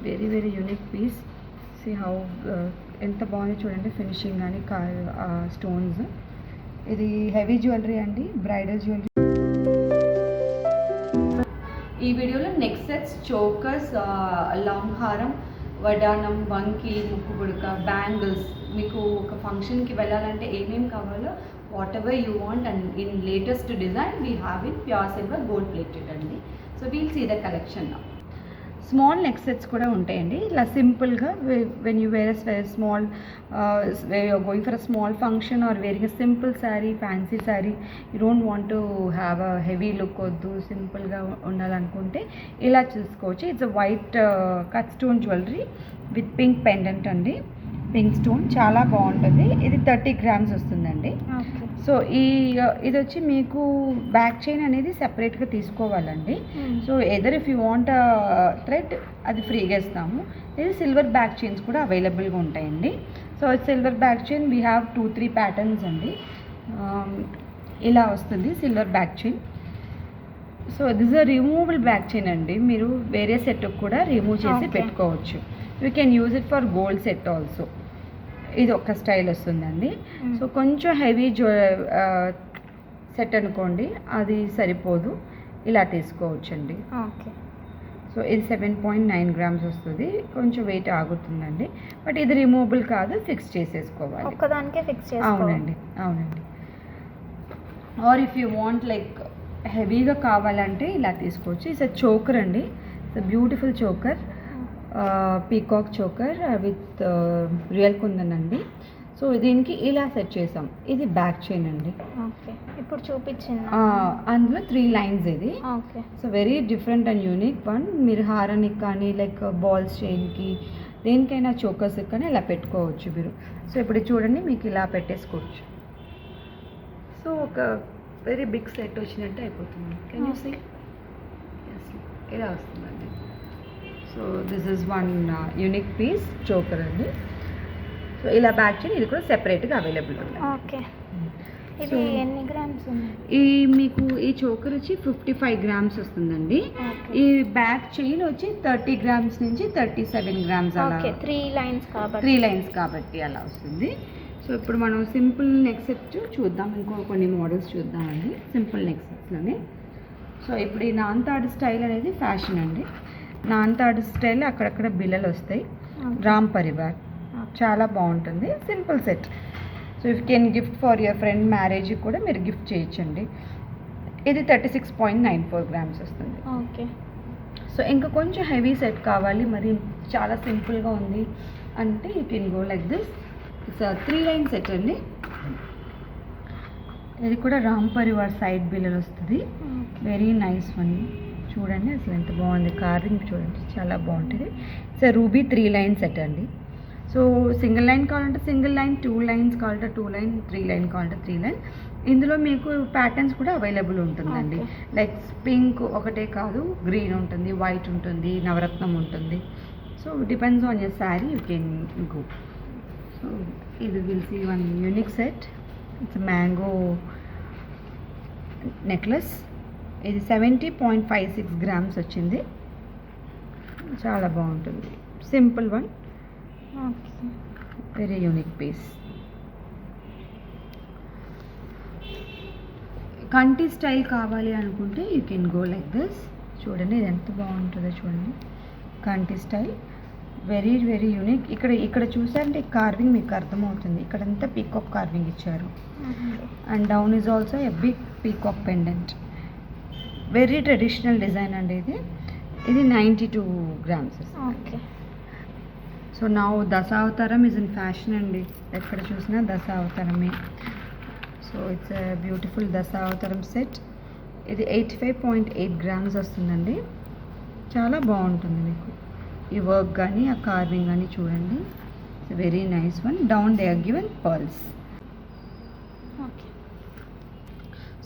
Very very unique piece. See how ఎంత బాగుంది చూడండి ఫినిషింగ్ కానీ స్టోన్స్. ఇది హెవీ జ్యువెలరీ అండి, బ్రైడల్ జ్యువెలరీ. ఈ వీడియోలో నెక్ సెట్స్, చోకర్స్, లాంగ్ హారం, వడానం, వంకి, ముక్కు పుడక, బ్యాంగిల్స్, మీకు ఒక ఫంక్షన్కి వెళ్ళాలంటే ఏమేమి కావాలో whatever you want and in latest design we have in pure silver gold plated అండి. So we'll see the collection. Small neck sets కూడా ఉంటాయండి. ఇలా సింపుల్గా when you wear small going for a small function or wearing a simple sari, fancy sari, you don't want to have a heavy look వద్దు, సింపుల్గా ఉండాలనుకుంటే ఇలా చూసుకోవచ్చు. It's a white cut stone jewellery with pink pendant అండి. Pink stone చాలా బాగుంటుంది. ఇది 30 grams వస్తుందండి. సో ఇది వచ్చి మీకు బ్యాక్ చైన్ అనేది సెపరేట్గా తీసుకోవాలండి. So either if you want thread అది ఫ్రీగా ఇస్తాము. ఇది సిల్వర్ బ్యాక్ చైన్స్ కూడా అవైలబుల్గా ఉంటాయండి. So silver back chain we have 2-3 patterns అండి. ఇలా వస్తుంది silver back chain. So this a removable back chain అండి. మీరు వేరే సెట్ కూడా రిమూవ్ చేసి పెట్టుకోవచ్చు. You can use it for gold set also. ఇది ఒక స్టైల్ వస్తుందండి. సో కొంచెం హెవీ సెట్ అనుకోండి, అది సరిపోదు, ఇలా తీసుకోవచ్చండి. సో ఇది 7.9 grams వస్తుంది. కొంచెం వెయిట్ ఆగుతుందండి, బట్ ఇది రిమూవబుల్ కాదు, ఫిక్స్ చేసేసుకోవాలి. ఒక్కదానికే ఫిక్స్ అవునండి. Or if you want like హెవీగా కావాలంటే ఇలా తీసుకోవచ్చు. ఇట్స్ అ చోకర్ అండి. It's a beautiful choker, peacock choker with real kundan అండి. సో దీనికి ఇలా సెట్ చేసాం. ఇది బ్యాక్ చైన్ అండి. ఇప్పుడు చూపించింది అందులో 3 lines ఇది. So very different and unique one. మీరు హారానికి కానీ లైక్ బాల్స్ చైన్కి దేనికైనా చోకర్స్ కానీ ఇలా పెట్టుకోవచ్చు మీరు. సో ఇప్పుడు చూడండి మీకు ఇలా పెట్టేసుకోవచ్చు. సో ఒక వెరీ బిగ్ సెట్ వచ్చినట్టు అయిపోతుంది. Can you see? ఇలా వస్తుందండి. So this is one unique piece choker అండి. సో ఇలా బ్యాక్ చైన్ ఇది కూడా సెపరేట్గా అవైలబుల్ ఉంది. ఇది ఎన్ని గ్రామ్స్ ఉంది? ఈ మీకు ఈ చోకర్ వచ్చి 55 grams వస్తుందండి. ఈ బ్యాక్ చైన్ వచ్చి 30 grams నుంచి 37 grams అలా. 3 lines కాబట్టి అలా వస్తుంది. సో ఇప్పుడు మనం సింపుల్ నెక్ సెట్ చూద్దాం. ఇంకో కొన్ని మోడల్స్ చూద్దామండి సింపుల్ నెక్ సెట్స్లోనే. సో ఇప్పుడు ఈ నాన్తాడు స్టైల్ అనేది ఫ్యాషన్ అండి. నాన్తాడు స్టైల్ అక్కడక్కడ బిల్లలు వస్తాయి. రామ్ పరివార్ చాలా బాగుంటుంది. Simple set. So if can gift for your friend marriage కూడా మీరు గిఫ్ట్ చేయొచ్చండి. ఇది 36.94 grams వస్తుంది. సో ఇంకా కొంచెం హెవీ సెట్ కావాలి, మరి చాలా సింపుల్గా ఉంది అంటే you can go like this. It's 3 line set అండి. ఇది కూడా రామ్ పరివార్ సైడ్ బిల్లలు వస్తుంది. Very nice one. చూడండి అసలు ఎంత బాగుంది. కార్వింగ్ చూడండి చాలా బాగుంటుంది. ఇట్స్ రూబీ 3 line సెట్ అండి. సో సింగిల్ లైన్ కావాలంటే సింగిల్ లైన్, 2 lines కావాలంటే 2 line, 3 line కావాలంటే 3 line. ఇందులో మీకు ప్యాటర్న్స్ కూడా అవైలబుల్ ఉంటుందండి. లైక్ పింక్ ఒకటే కాదు, గ్రీన్ ఉంటుంది, వైట్ ఉంటుంది, నవరత్నం ఉంటుంది. So depends on your sari you can go. So ఇది will see one unique set. It's mango necklace. ఇది 70.56 grams వచ్చింది. చాలా బాగుంటుంది. Simple one, very unique piece. కంటి స్టైల్ కావాలి అనుకుంటే you can go like this. చూడండి ఇది ఎంత బాగుంటుందో చూడండి. కంటి స్టైల్ వెరీ వెరీ యూనిక్. ఇక్కడ చూసారంటే కార్వింగ్ మీకు అర్థమవుతుంది. ఇక్కడంతా పీకాక్ కార్వింగ్ ఇచ్చారు. And down is also a big peacock pendant. Very traditional design అండి ఇది. ఇది 92 grams. సో నా దశావతారం ఈజ్ ఇన్ ఫ్యాషన్ అండి. ఎక్కడ చూసినా దశావతారమే. సో ఇట్స్ బ్యూటిఫుల్ దశావతారం సెట్. ఇది 85.8 grams వస్తుందండి. చాలా బాగుంటుంది మీకు ఈ వర్క్ కానీ ఆ కార్వింగ్ కానీ చూడండి. It's very nice one. Down they are given pearls.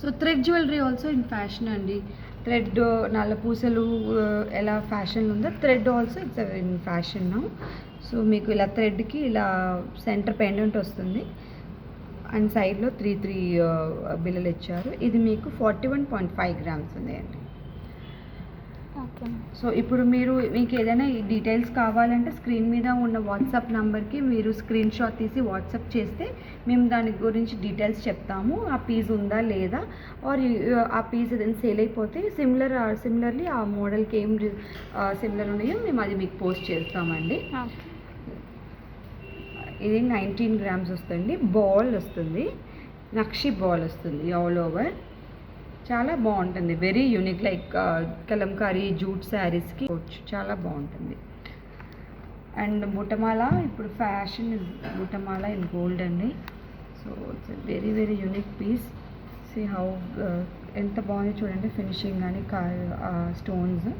So thread jewellery also in fashion అండి. థ్రెడ్ నల్ల పూసలు ఎలా ఫ్యాషన్లో ఉందో thread also it's in fashion now. So మీకు ఇలా థ్రెడ్కి ఇలా సెంటర్ పెండెంట్ వస్తుంది అండ్ సైడ్లో 3 బిల్లలు ఇచ్చారు. ఇది మీకు 41.5 grams ఉన్నాయండి. ఓకే. సో ఇప్పుడు మీకు ఏదైనా ఈ డీటెయిల్స్ కావాలంటే స్క్రీన్ మీద ఉన్న వాట్సాప్ నెంబర్కి మీరు స్క్రీన్ షాట్ తీసి వాట్సాప్ చేస్తే మేము దాని గురించి డీటెయిల్స్ చెప్తాము. ఆ పీస్ ఉందా లేదా, ఆర్ ఆ పీస్ ఏదైనా సేల్ అయిపోతే సిమిలర్లీ ఆ మోడల్కి ఏం సిమిలర్ ఉన్నాయో మేము అది మీకు పోస్ట్ చేస్తామండి. ఓకే. ఇది 19 గ్రామ్స్ వస్తుంది. బాల్ వస్తుంది, నక్షి బాల్ వస్తుంది ఆల్ ఓవర్. చాలా బాగుంటుంది, very unique, like kalamkari jute శారీస్కి చాలా బాగుంటుంది. అండ్ బుట్టమాల ఇప్పుడు ఫ్యాషన్ బుట్టమాల ఇన్ గోల్డ్ అండి. So it's very very unique piece. See how ఎంత బాగుంది చూడండి, ఫినిషింగ్ కానీ స్టోన్స్.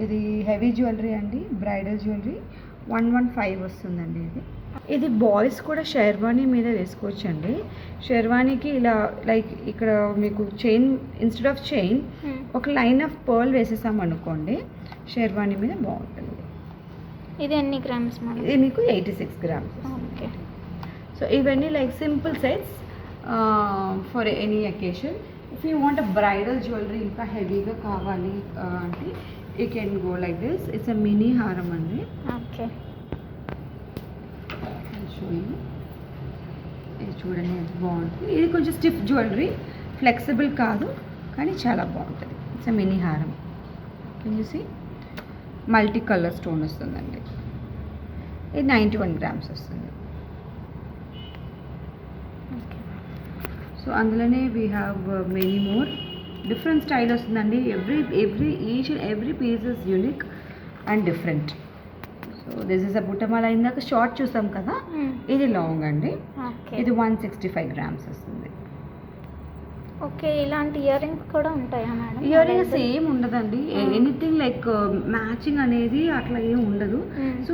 ఇది హెవీ జ్యువెలరీ అండి, బ్రైడల్ జ్యువెలరీ. 115 వస్తుందండి. ఇది బాయ్స్ కూడా షెర్వానీ మీద వేసుకోవచ్చు అండి. షెర్వానీకి ఇలా లైక్ ఇక్కడ మీకు చైన్ ఇన్స్టెడ్ ఆఫ్ చైన్ ఒక లైన్ ఆఫ్ పర్ల్ వేసేసాం అనుకోండి, షెర్వానీ మీద బాగుంటుంది. ఇది ఎన్ని గ్రామ్స్ మేడం? ఇది మీకు 86 గ్రామ్స్. ఓకే. సో ఇవన్నీ like simple sets for any occasion. If you want bridal jewellery ఇంకా హెవీగా కావాలి అంటే you can go like this. It's a mini హారం అండి. ఓకే. ఇది చూడండి ఎంత బాగుంటుంది. ఇది కొంచెం స్టిఫ్ జ్యువెలరీ, ఫ్లెక్సిబుల్ కాదు కానీ చాలా బాగుంటుంది. ఇట్స్ మినీ హారం. Can you see multi colour stone వస్తుందండి. ఇది 91 గ్రామ్స్ వస్తుంది. సో అందులోనే we have many more different style వస్తుందండి. Each and every piece is unique and different. So this is a బుట్టమాల. ఇందాక షార్ట్ చూసాం కదా, ఇది లాంగ్ అండి. ఇది 165 గ్రామ్స్ వస్తుంది. ఓకే. ఇలాంటి ఇయర్ రింగ్స్ కూడా ఉంటాయా మేడం? ఇయర్ రింగ్స్ ఏం ఉండదండి, ఎనీథింగ్ లైక్ మ్యాచింగ్ అనేది అట్లా ఏం ఉండదు. So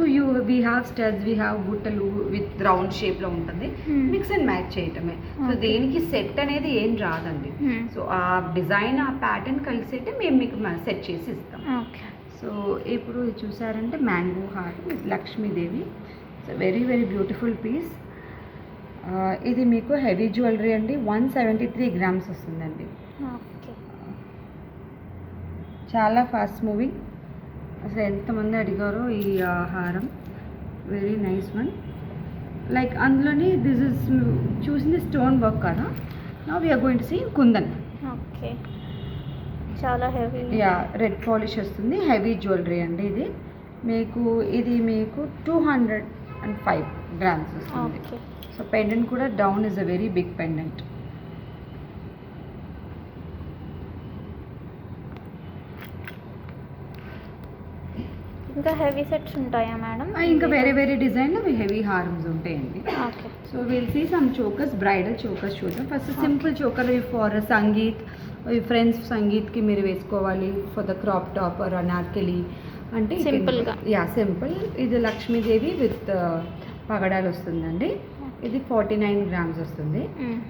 we have studs, we have బుట్టలు విత్ రౌండ్ షేప్లో ఉంటుంది, మిక్స్ అండ్ మ్యాచ్ చేయటమే. సో దేనికి సెట్ అనేది ఏం రాదండి. సో ఆ డిజైన్ ఆ ప్యాటర్న్ కలిసేటే మేము మీకు సెట్ చేసి ఇస్తాం. ఓకే. సో ఇప్పుడు చూసారంటే mango heart with Lakshmidevi. So very very beautiful piece. ఇది మీకు హెవీ జ్యువెలరీ అండి. 173 గ్రామ్స్ వస్తుందండి. ఓకే. చాలా ఫాస్ట్ మూవింగ్. అసలు ఎంతమంది అడిగారో ఈ హారం. Very nice one. లైక్ అందులోని దిస్ ఇస్ చూసింది స్టోన్ వర్క్ కదా. Now we are going to see kundan. Okay. చాలా హెవీ. యా, రెడ్ పాలిష్ వస్తుంది, హెవీ జ్యువెలరీ అండి. ఇది మీకు 205 గ్రామ్స్ వస్తుంది. ఓకే. సో పెండెంట్ కూడా down is a very big pendant. ఇంకా హెవీ సెట్స్ ఉంటాయా మేడం? ఇంకా వేరే వేరే డిజైన్లో హెవీ హారమ్స్ ఉంటాయండి. Okay. So will see some chokers, bridal chokers చూద్దాం. First simple choker for sangeet, friends సంగీత్కి మీరు వేసుకోవాలి, for the crop top or Anarkali అంటే సింపుల్గా. Yeah simple. ఇది లక్ష్మీదేవి విత్ పగడాలు వస్తుందండి. ఇది 49 గ్రామ్స్ వస్తుంది.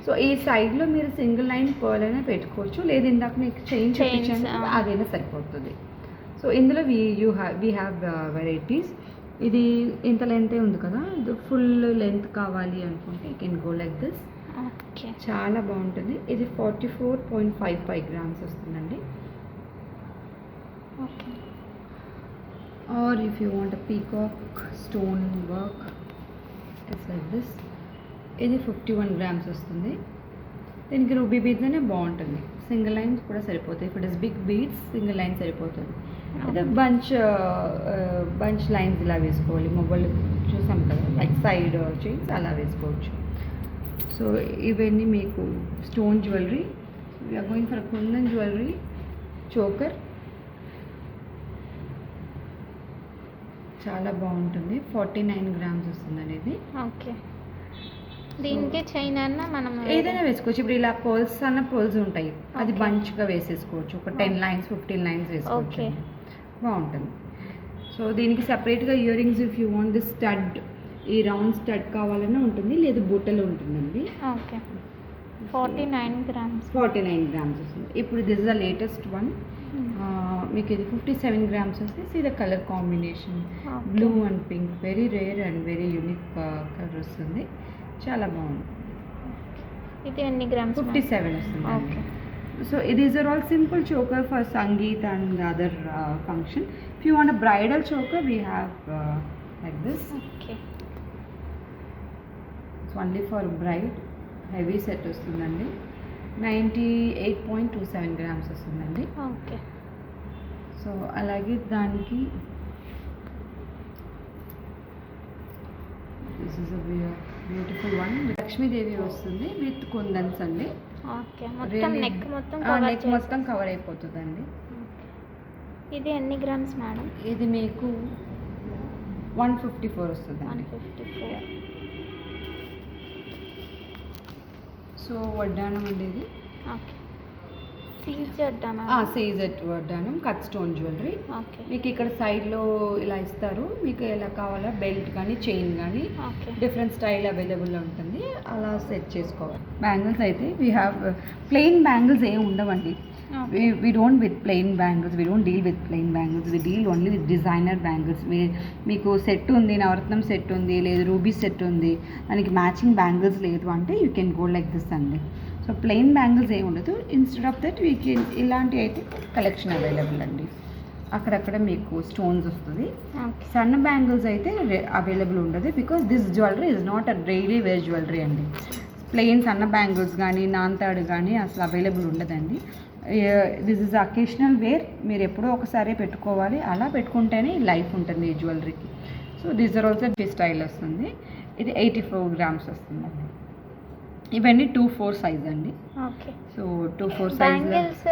సో ఈ సైడ్లో మీరు సింగిల్ లైన్ పర్ల్ అయినా పెట్టుకోవచ్చు, లేదు ఇందాక మీకు చైన్ చూపించాను అదైనా సరిపోతుంది. సో ఇందులో వీ హ్యావ్ వెరైటీస్. ఇది ఇంత లెంతే ఉంది కదా, ఇది ఫుల్ లెంత్ కావాలి అనుకుంటే you can go like this. Okay. చాలా బాగుంటుంది. ఇది 44.55 గ్రామ్స్ వస్తుందండి. Okay. Or if you want peacock stone work it's like this. ఇది 51 గ్రామ్స్ వస్తుంది. దీనికి రూబీ బీడ్స్ అనే బాగుంటుంది, సింగిల్ లైన్స్ కూడా సరిపోతాయి. If it is big beads single line సరిపోతుంది. అదే బంచ్ లైన్స్ ఇలా వేసుకోవాలి. మొబైల్ చూసాం కదా లైక్ సైడ్ చైన్స్ అలా వేసుకోవచ్చు. సో ఇవన్నీ మీకు stone jewellery. We are going for kundan jewellery choker. చాలా బాగుంటుంది. 49 గ్రామ్స్ వస్తుందండి ఇది. ఓకే. దీనికి చైన్ అన్న మనం ఏదైనా వేసుకోవచ్చు. ఇప్పుడు ఇలా పర్ల్స్ అన్న పర్ల్స్ ఉంటాయి, అది బంచ్గా వేసేసుకోవచ్చు. ఒక 10 లైన్స్ 15 లైన్స్ వేసుకోవచ్చు. ఓకే. బాగుంటుంది. సో దీనికి సపరేట్గా ear rings if you want this stud, ఈ రౌండ్ స్టడ్ కావాలన్నా ఉంటుంది, లేదు బుట్టలు ఉంటుందండి. ఓకే. 49 గ్రామ్స్. 49 గ్రామ్స్ వస్తుంది. ఇప్పుడు this is the latest one. మీకు ఇది 57 గ్రామ్స్ వస్తుంది. See the colour combination blue and pink, very rare and very unique colour వస్తుంది. చాలా బాగుంది. ఇది ఎన్ని గ్రామ్స్? 57 వస్తుంది. Okay. So these are all simple choker for Sangeet and other function. If you want a bridal choker, we have like this. Okay It's only for bride. Heavy set వస్తుందండి. 98.27 grams వస్తుందండి. Okay so అలాగే దానికి this is a beautiful one. Lakshmidevi వస్తుంది with కుందన్స్ అండి. Okay మొత్తం neck మొత్తం neck మొత్తం cover అయిపోతుందండి. ఇది ఎన్ని గ్రామ్స్ మేడం? ఇది మీకు 154 వస్తుందండి. 154. సో వడ్డానం అండి ఇది. ఓకే సీజ్ చేద్దామా? సీజెట్ వడ్డానం, కట్ స్టోన్ జ్యువెలరీ. ఓకే మీకు ఇక్కడ సైడ్లో ఇలా ఇస్తారు, మీకు ఎలా కావాలో బెల్ట్ కానీ చైన్ కానీ ఓకే డిఫరెంట్ స్టైల్ అవైలబుల్ ఉంటుంది, అలా సెట్ చేసుకోవాలి. బ్యాంగిల్స్ అయితే వీ హ్యావ్ ప్లెయిన్ బ్యాంగిల్స్ ఏమి ఉండవండి. we don't with plain bangles, we don't deal with plain bangles, we deal only with designer bangles. మీకు సెట్ ఉంది, నవరత్నం సెట్ ఉంది, లేదు రూబీ సెట్ ఉంది, దానికి మ్యాచింగ్ బ్యాంగిల్స్ లేదు అంటే you can go like this అండి. సో ప్లెయిన్ బ్యాంగిల్స్ ఏమి ఉండదు. Instead of that we can ఇలాంటి అయితే కలెక్షన్ అవైలబుల్ అండి. అక్కడక్కడ మీకు స్టోన్స్ వస్తుంది. సన్న బ్యాంగిల్స్ అయితే అవైలబుల్ ఉండదు, because this jewellery is not a daily wear jewellery అండి. ప్లెయిన్ సన్న బ్యాంగిల్స్ కానీ నాంతాడు కానీ అసలు అవైలబుల్ ఉండదండి. దిస్ ఇస్ అకేషనల్ వేర్, మీరు ఎప్పుడో ఒకసారి పెట్టుకోవాలి, అలా పెట్టుకుంటేనే లైఫ్ ఉంటుంది ఈ జ్యువెలరీకి. So these are also style వస్తుంది. ఇది 84 grams వస్తుందండి. ఇవన్నీ 2/4 సైజ్ అండి. Okay so 2/4 size. బ్యాంగిల్స్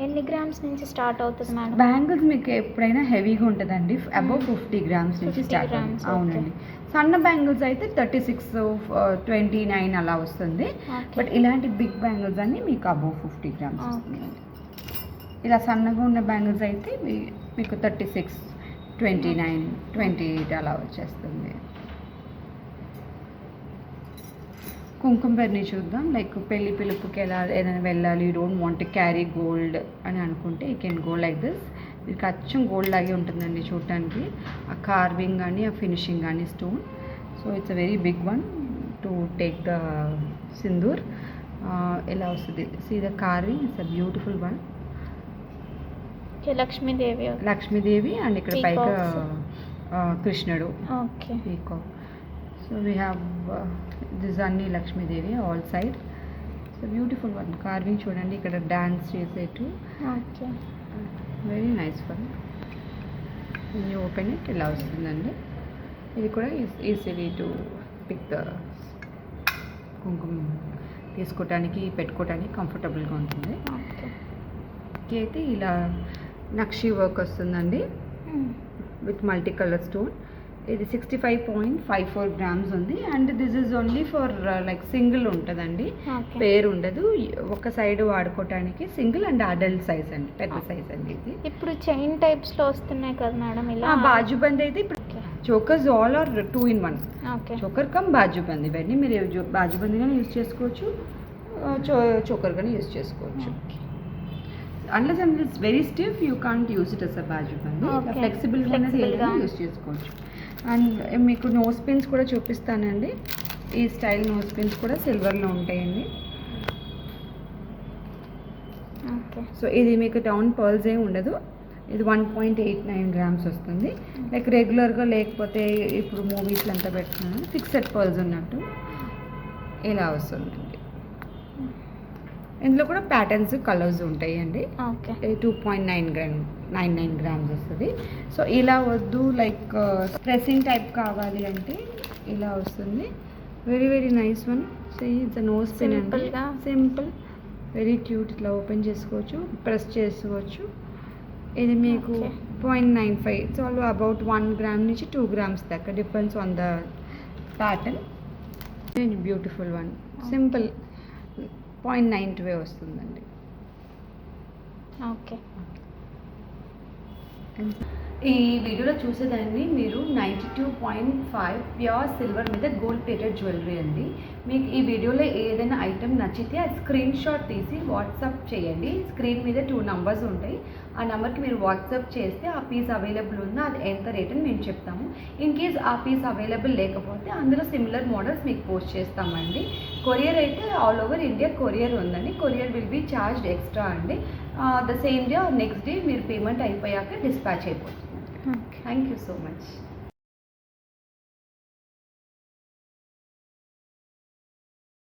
ఎన్ని గ్రామ్స్ నుంచి స్టార్ట్ అవుతుంది మేడం? బ్యాంగిల్స్ మీకు ఎప్పుడైనా హెవీగా ఉంటుందండి, అబౌవ్ 50 grams నుంచి 50 స్టార్ట్ grams, అవుతుంది. అవునండి. సన్న బ్యాంగిల్స్ అయితే 36, 29 అలా వస్తుంది. బట్ ఇలాంటి బిగ్ బ్యాంగిల్స్ అన్నీ మీకు అబౌవ్ 50 grams వస్తుందండి. ఇలా సన్నగా ఉన్న బ్యాంగిల్స్ అయితే మీకు 36, 29, 28 అలా వచ్చేస్తుంది. కుంకుమ బెర్నీ చూద్దాం. లైక్ పెళ్లి పిలుపుకి ఎలా ఏదైనా వెళ్ళాలి, you don't want to carry gold అని అనుకుంటే you can go like this. ఇది అచ్చం గోల్డ్ లాగే ఉంటుందండి చూడటానికి, ఆ కార్వింగ్ కానీ ఆ ఫినిషింగ్ కానీ stone. So it's a very big one to take the sindoor. ఎలా వస్తుంది, see the carving, it's a beautiful one. Lakshmidevi and ఇక్కడ పైగా కృష్ణుడు. Okay peacock. So we have this అన్ని Lakshmidevi all side. So beautiful one. Carving చూడండి, ఇక్కడ dance చేసేట్టు. Okay very nice one. ఈ ఓపెన్ ఇట్ ఇలా వస్తుందండి. ఇది కూడా ఈజీలీ టు పిక్ ద కుంకుమ తీసుకోవటానికి పెట్టుకోవటానికి కంఫర్టబుల్గా ఉంటుంది. ఓకే అయితే ఇలా నక్షి వర్క్ వస్తుందండి విత్ మల్టీ కలర్ స్టోన్. ఇది 65.54 grams ఉంది. And this is only for like single ఉంటుందండి, పేరు ఉండదు. ఒక సైడ్ వాడుకోవటానికి సింగిల్ అండ్ అడల్ట్ సైజ్ అండి, పెద్ద సైజ్ అండి ఇది. ఇప్పుడు చైన్ టైప్స్లో వస్తున్నాయి కదా మేడం ఇలా? బాజుబంద్ అయితే ఇప్పుడు chokers all are 2 in 1. Okay choker cum bajuband. ఇవన్నీ మీరు బాజుబందీగానే యూజ్ చేసుకోవచ్చు, చోకర్గానే యూజ్ చేసుకోవచ్చు. Unless and it's very stiff you can't use it as a bajubandi. ఫ్లెక్సిబుల్గా అనేది ఏదైనా యూజ్ చేసుకోవచ్చు. అండ్ మీకు నోస్ పిన్స్ కూడా చూపిస్తానండి. ఈ స్టైల్ నోస్ పిన్స్ కూడా సిల్వర్లో ఉంటాయండి. ఓకే సో ఇది మీకు డౌన్ పర్ల్స్ ఏమి ఉండదు. ఇది 1.89 grams వస్తుంది. లైక్ రెగ్యులర్గా లేకపోతే ఇప్పుడు మూవీస్లో అంతా పెడుతున్నాను ఫిక్సెడ్ పర్ల్స్ ఉన్నట్టు ఇలా వస్తుందండి. ఇందులో కూడా ప్యాటర్న్స్ కలర్స్ ఉంటాయండి. ఓకే 2.99 grams వస్తుంది. సో ఇలా వద్దు లైక్ ప్రెస్సింగ్ టైప్ కావాలి అంటే ఇలా వస్తుంది. Very very nice one. So it's nose pin అండి, సింపుల్ వెరీ క్యూట్. ఇట్లా ఓపెన్ చేసుకోవచ్చు, ప్రెస్ చేసుకోవచ్చు. ఇది మీకు 0.95, ఇట్స్ ఆల్ అబౌట్ 1 gram నుంచి 2 grams దాకా, depends on the pattern. Very beautiful one, simple 0.92 వస్తుందండి. ఓకే ఈ వీడియోలో చూసేదాన్ని మీరు 92.5 ప్యూర్ సిల్వర్ మీద గోల్డ్ ప్లేటెడ్ జ్యువెలరీ అండి. మీకు ఈ వీడియోలో ఏదైనా ఐటెం నచ్చితే అది స్క్రీన్ షాట్ తీసి వాట్సాప్ చేయండి. స్క్రీన్ మీద 2 నంబర్స్ ఉంటాయి. ఆ నెంబర్కి మీరు వాట్సాప్ చేస్తే ఆ పీస్ అవైలబుల్ ఉందా, అది ఎంత రేట్ అని మేము చెప్తాము. ఇన్ కేస్ ఆ పీస్ అవైలబుల్ లేకపోతే అందులో సిమిలర్ మోడల్స్ మీకు పోస్ట్ చేస్తామండి. కొరియర్ అయితే ఆల్ ఓవర్ ఇండియా కొరియర్ ఉందండి. Courier will be charged extra అండి. The same day or next day మీరు పేమెంట్ అయిపోయాక డిస్పాచ్ అయిపోతుంది. Okay. Thank you so much.